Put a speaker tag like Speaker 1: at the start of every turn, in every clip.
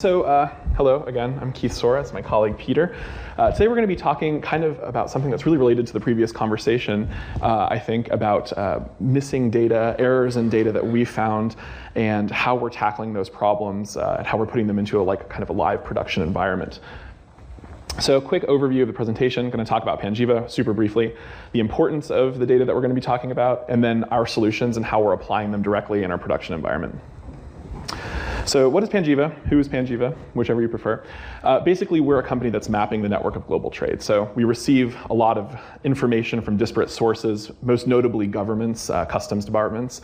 Speaker 1: Hello again, I'm Keith Soura, it's my colleague Peter. Today we're going to be talking kind of about something that's really related to the previous conversation, I think, about missing data, errors in data that we found, and how we're tackling those problems, and how we're putting them into a kind of a live production environment. So a quick overview of the presentation. I'm going to talk about Panjiva super briefly, the importance of the data that we're going to be talking about, and then our solutions and how we're applying them directly in our production environment. So what is Panjiva? Who is Panjiva? Whichever you prefer. Basically, we're a company that's mapping the network of global trade. So we receive a lot of information from disparate sources, most notably governments, customs departments,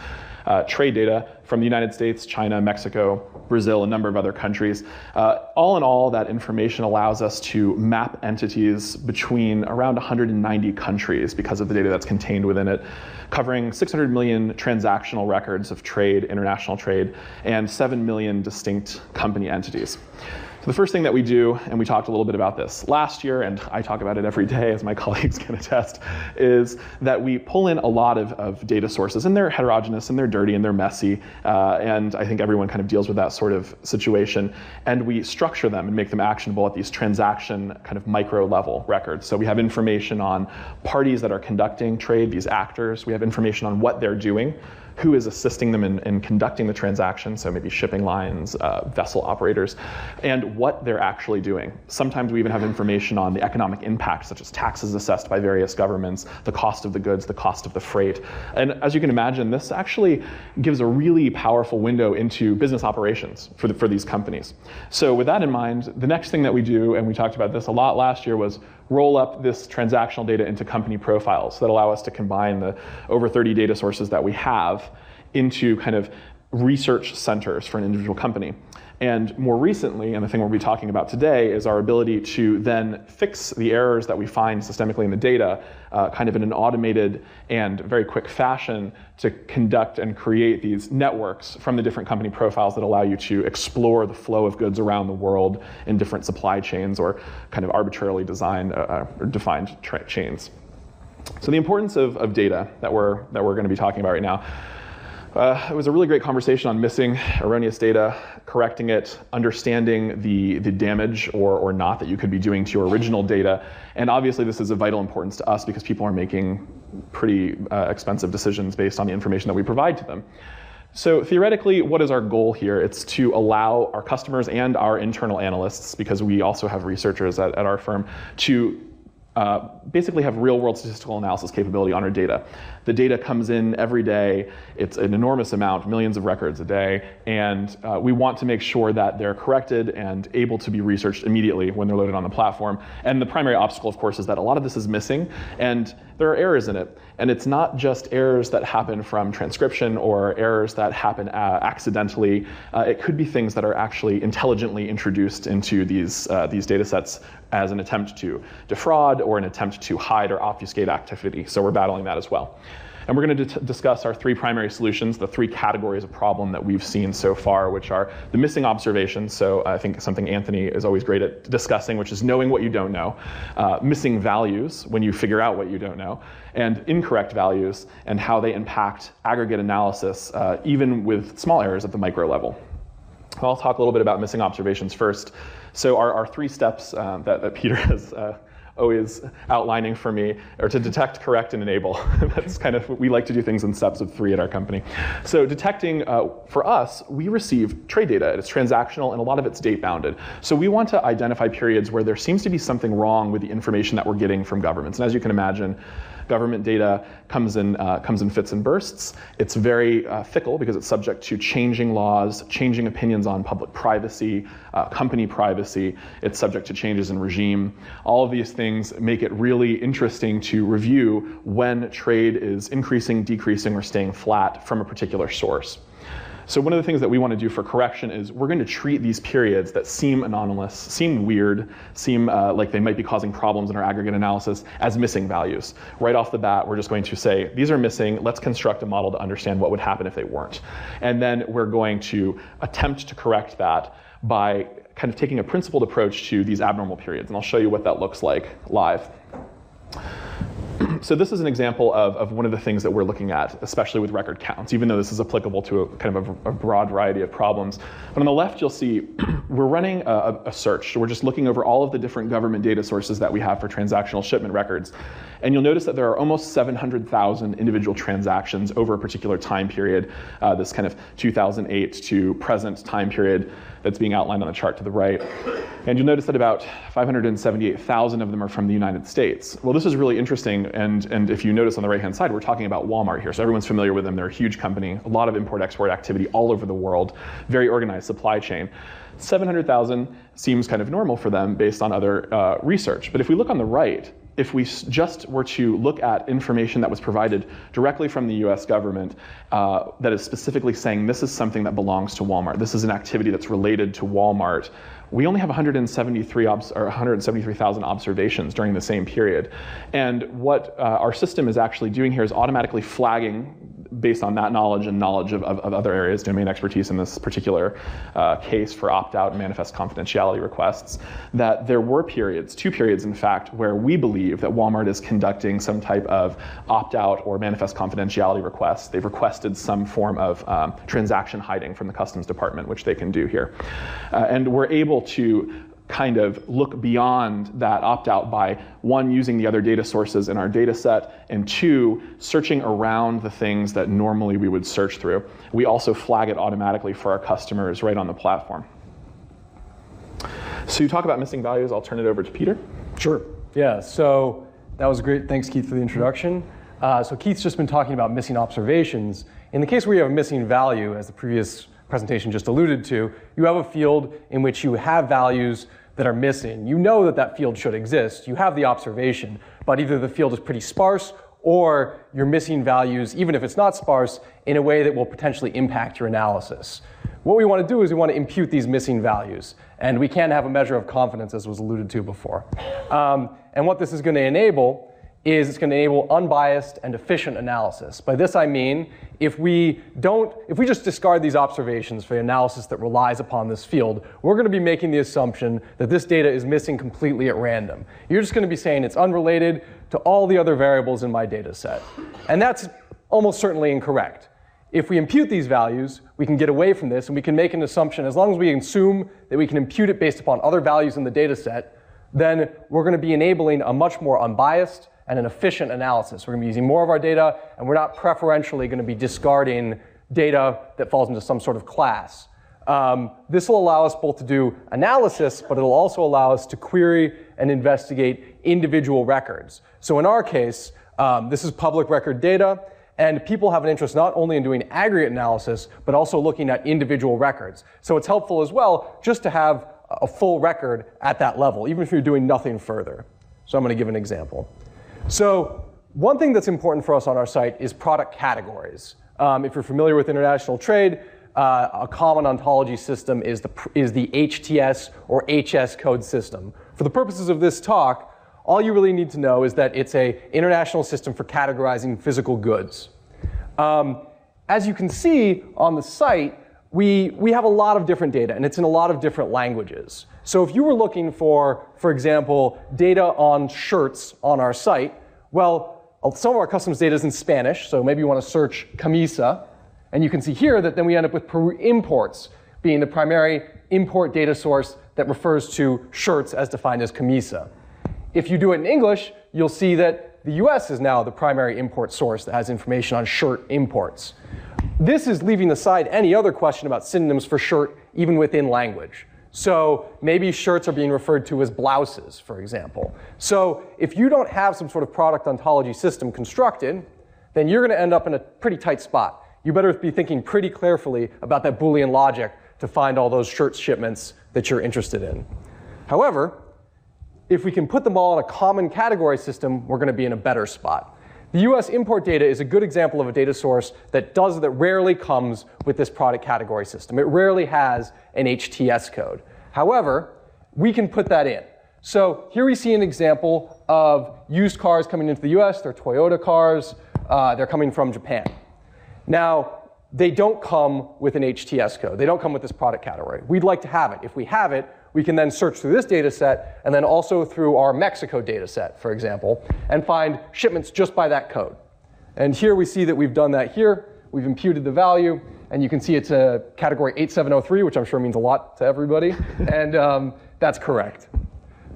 Speaker 1: trade data from the United States, China, Mexico, Brazil, a number of other countries. All in all, that information allows us to map entities between around 190 countries because of the data that's contained within it, covering 600 million transactional records of trade, international trade, and 7 million distinct company entities. So the first thing that we do, and we talked a little bit about this last year, and I talk about it every day as my colleagues can attest, is that we pull in a lot of data sources, and they're heterogeneous, and they're dirty, and they're messy, and I think everyone kind of deals with that sort of situation, and we structure them and make them actionable at these transaction kind of micro level records. So we have information on parties that are conducting trade, these actors. We have information on what they're doing, who is assisting them in conducting the transaction, so maybe shipping lines, vessel operators, and what they're actually doing. Sometimes we even have information on the economic impact, such as taxes assessed by various governments, the cost of the goods, the cost of the freight. And as you can imagine, this actually gives a really powerful window into business operations for these companies. So with that in mind, the next thing that we do, and we talked about this a lot last year, was roll up this transactional data into company profiles that allow us to combine the over 30 data sources that we have into kind of research centers for an individual company. And more recently, and the thing we'll be talking about today, is our ability to then fix the errors that we find systemically in the data, kind of in an automated and very quick fashion, to conduct and create these networks from the different company profiles that allow you to explore the flow of goods around the world in different supply chains or kind of arbitrarily designed or defined chains. So the importance of data that we're going to be talking about right now. It was a really great conversation on missing erroneous data, correcting it, understanding the damage or not that you could be doing to your original data. And obviously this is of vital importance to us because people are making pretty expensive decisions based on the information that we provide to them. So theoretically, what is our goal here? It's to allow our customers and our internal analysts, because we also have researchers at our firm, to basically have real-world statistical analysis capability on our data. The data comes in every day. It's an enormous amount, millions of records a day, and we want to make sure that they're corrected and able to be researched immediately when they're loaded on the platform. And the primary obstacle, of course, is that a lot of this is missing, and there are errors in it. And it's not just errors that happen from transcription or errors that happen accidentally. It could be things that are actually intelligently introduced into these data sets as an attempt to defraud or an attempt to hide or obfuscate activity. So we're battling that as well. And we're going to discuss our three primary solutions, the three categories of problem that we've seen so far, which are the missing observations. So I think something Anthony is always great at discussing, which is knowing what you don't know, missing values when you figure out what you don't know, and incorrect values and how they impact aggregate analysis, even with small errors at the micro level. I'll talk a little bit about missing observations first. So our three steps that Peter has always outlining for me are to detect, correct, and enable. That's kind of, we like to do things in steps of 3 at our company. So detecting, for us, we receive trade data. It's transactional and a lot of it's date bounded. So we want to identify periods where there seems to be something wrong with the information that we're getting from governments. And as you can imagine, government data comes in fits and bursts. It's very fickle because it's subject to changing laws, changing opinions on public privacy, company privacy. It's subject to changes in regime. All of these things make it really interesting to review when trade is increasing, decreasing, or staying flat from a particular source. So one of the things that we want to do for correction is we're going to treat these periods that seem anomalous, seem weird, seem like they might be causing problems in our aggregate analysis as missing values. Right off the bat, we're just going to say, these are missing. Let's construct a model to understand what would happen if they weren't. And then we're going to attempt to correct that by kind of taking a principled approach to these abnormal periods. And I'll show you what that looks like live. So this is an example of one of the things that we're looking at, especially with record counts, even though this is applicable to a kind of a broad variety of problems. But on the left, you'll see we're running a search. So we're just looking over all of the different government data sources that we have for transactional shipment records. And you'll notice that there are almost 700,000 individual transactions over a particular time period, this kind of 2008 to present time period that's being outlined on the chart to the right. And you'll notice that about 578,000 of them are from the United States. Well, this is really interesting, and if you notice on the right-hand side, we're talking about Walmart here. So everyone's familiar with them. They're a huge company, a lot of import-export activity all over the world, very organized supply chain. 700,000 seems kind of normal for them based on other research. But if we look on the right, if we just were to look at information that was provided directly from the US government that is specifically saying this is something that belongs to Walmart, this is an activity that's related to Walmart, we only have 173,000 observations during the same period. And what our system is actually doing here is automatically flagging, based on that knowledge and knowledge of other areas, domain expertise in this particular case for opt-out and manifest confidentiality requests, that there were periods, 2 periods in fact, where we believe that Walmart is conducting some type of opt-out or manifest confidentiality request. They've requested some form of transaction hiding from the Customs Department, which they can do here. And we're able to kind of look beyond that opt-out by, 1, using the other data sources in our data set, and 2, searching around the things that normally we would search through. We also flag it automatically for our customers right on the platform. So you talk about missing values, I'll turn it over to Peter.
Speaker 2: Sure. Yeah, so that was great. Thanks, Keith, for the introduction. So Keith's just been talking about missing observations. In the case where you have a missing value, as the previous presentation just alluded to, you have a field in which you have values that are missing. You know that that field should exist. You have the observation, but either the field is pretty sparse or you're missing values, even if it's not sparse, in a way that will potentially impact your analysis. What we want to do is we want to impute these missing values, and we can have a measure of confidence, as was alluded to before. And what this is going to enable is it's going to enable unbiased and efficient analysis. By this I mean, if we just discard these observations for the analysis that relies upon this field, we're going to be making the assumption that this data is missing completely at random. You're just going to be saying it's unrelated to all the other variables in my data set. And that's almost certainly incorrect. If we impute these values, we can get away from this, and we can make an assumption, as long as we assume that we can impute it based upon other values in the data set, then we're going to be enabling a much more unbiased and an efficient analysis. We're going to be using more of our data, and we're not preferentially going to be discarding data that falls into some sort of class. This will allow us both to do analysis, but it'll also allow us to query and investigate individual records. So in our case, this is public record data, and people have an interest not only in doing aggregate analysis, but also looking at individual records. So it's helpful as well just to have a full record at that level, even if you're doing nothing further. So I'm going to give an example. So one thing that's important for us on our site is product categories. If you're familiar with international trade, a common ontology system is the HTS or HS code system. For the purposes of this talk, all you really need to know is that it's an international system for categorizing physical goods. As you can see on the site, we have a lot of different data, and it's in a lot of different languages. So if you were looking for example, data on shirts on our site, well, some of our customs data is in Spanish, so maybe you want to search camisa. And you can see here that then we end up with Peru imports being the primary import data source that refers to shirts as defined as camisa. If you do it in English, you'll see that the US is now the primary import source that has information on shirt imports. This is leaving aside any other question about synonyms for shirt, even within language. So maybe shirts are being referred to as blouses, for example. So if you don't have some sort of product ontology system constructed, then you're going to end up in a pretty tight spot. You better be thinking pretty carefully about that Boolean logic to find all those shirt shipments that you're interested in. However, if we can put them all in a common category system, we're going to be in a better spot. The US import data is a good example of a data source that rarely comes with this product category system. It rarely has an HTS code. However, we can put that in. So here we see an example of used cars coming into the US. They're Toyota cars. They're coming from Japan. Now, they don't come with an HTS code. They don't come with this product category. We'd like to have it. If we have it, we can then search through this data set and then also through our Mexico data set, for example, and find shipments just by that code. And here we see that we've done that here. We've imputed the value, and you can see it's a category 8703, which I'm sure means a lot to everybody, and that's correct.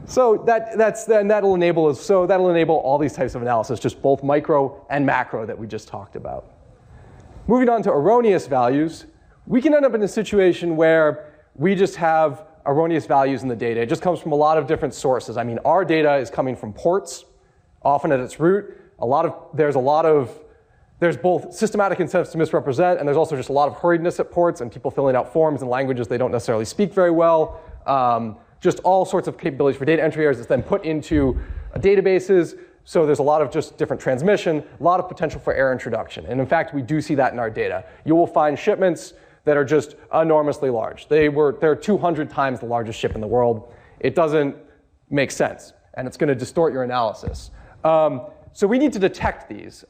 Speaker 2: So that'll enable all these types of analysis, just both micro and macro that we just talked about. Moving on to erroneous values, we can end up in a situation where we just have erroneous values in the data. It just comes from a lot of different sources. I mean, our data is coming from ports, often at its root. There's both systematic incentives to misrepresent, and there's also just a lot of hurriedness at ports and people filling out forms in languages they don't necessarily speak very well. Just all sorts of capabilities for data entry errors that's then put into databases. So there's a lot of just different transmission, a lot of potential for error introduction. And in fact, we do see that in our data. You will find shipments that are just enormously large. They're 200 times the largest ship in the world. It doesn't make sense, and it's going to distort your analysis. So we need to detect these.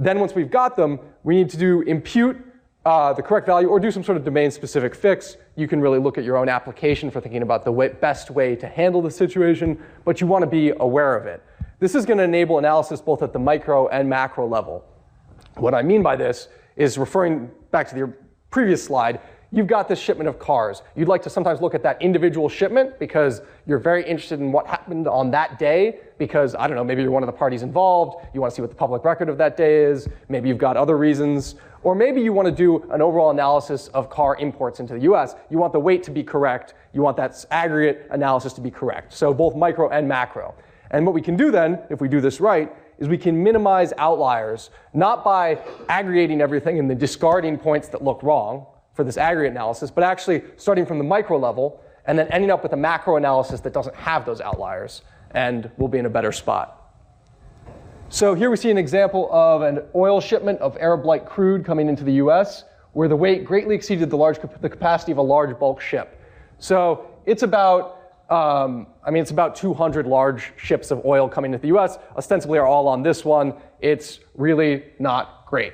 Speaker 2: Then once we've got them, we need to impute the correct value or do some sort of domain-specific fix. You can really look at your own application for thinking about the best way to handle the situation, but you want to be aware of it. This is going to enable analysis both at the micro and macro level. What I mean by this is referring back to the previous slide. You've got this shipment of cars. You'd like to sometimes look at that individual shipment because you're very interested in what happened on that day because, I don't know, maybe you're one of the parties involved. You want to see what the public record of that day is. Maybe you've got other reasons. Or maybe you want to do an overall analysis of car imports into the US. You want the weight to be correct. You want that aggregate analysis to be correct. So both micro and macro. And what we can do then, if we do this right, is we can minimize outliers, not by aggregating everything and then discarding points that look wrong for this aggregate analysis, but actually starting from the micro level and then ending up with a macro analysis that doesn't have those outliers, and we'll be in a better spot. So here we see an example of an oil shipment of Arab Light crude coming into the US, where the weight greatly exceeded the capacity of a large bulk ship. So it's about it's about 200 large ships of oil coming into the US. Ostensibly are all on this one. It's really not great.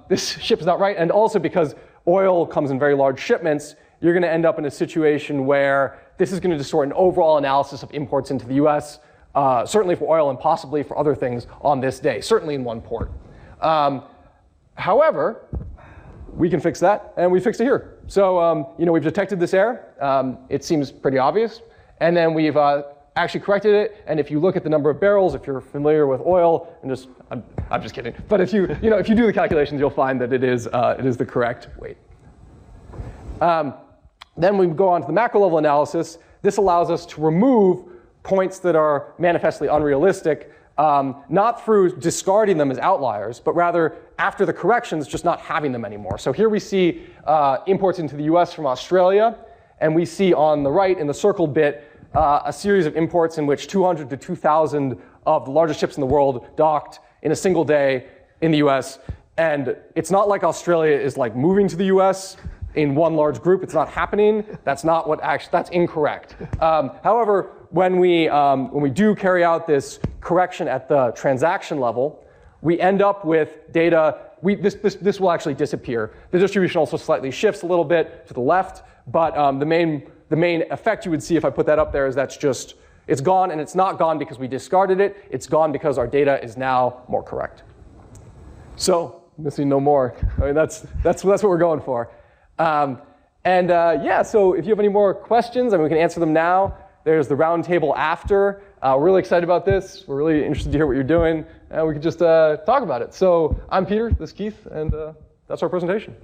Speaker 2: This ship is not right, and also because oil comes in very large shipments, you're going to end up in a situation where this is going to distort an overall analysis of imports into the US, certainly for oil and possibly for other things on this day, certainly in one port. However, we can fix that, and we fixed it here. So we've detected this error. It seems pretty obvious. And then we've actually corrected it. And if you look at the number of barrels, if you're familiar with oil, and I'm just kidding. But if you do the calculations, you'll find that it is the correct weight. Then we go on to the macro level analysis. This allows us to remove points that are manifestly unrealistic, not through discarding them as outliers, but rather after the corrections, just not having them anymore. So here we see imports into the US from Australia, and we see on the right in the circled bit a series of imports in which 200 to 2,000 of the largest ships in the world docked in a single day in the US. And it's not like Australia is like moving to the US in one large group. It's not happening. That's not what that's incorrect. However, when we do carry out this correction at the transaction level, we end up with data. This will actually disappear. The distribution also slightly shifts a little bit to the left, but the main effect you would see if I put that up there is it's gone, and it's not gone because we discarded it. It's gone because our data is now more correct. So missing no more. I mean, that's what we're going for. So if you have any more questions, we can answer them now. There's the round table after. We're really excited about this. We're really interested to hear what you're doing, and we can just talk about it. So I'm Peter, this is Keith, and that's our presentation.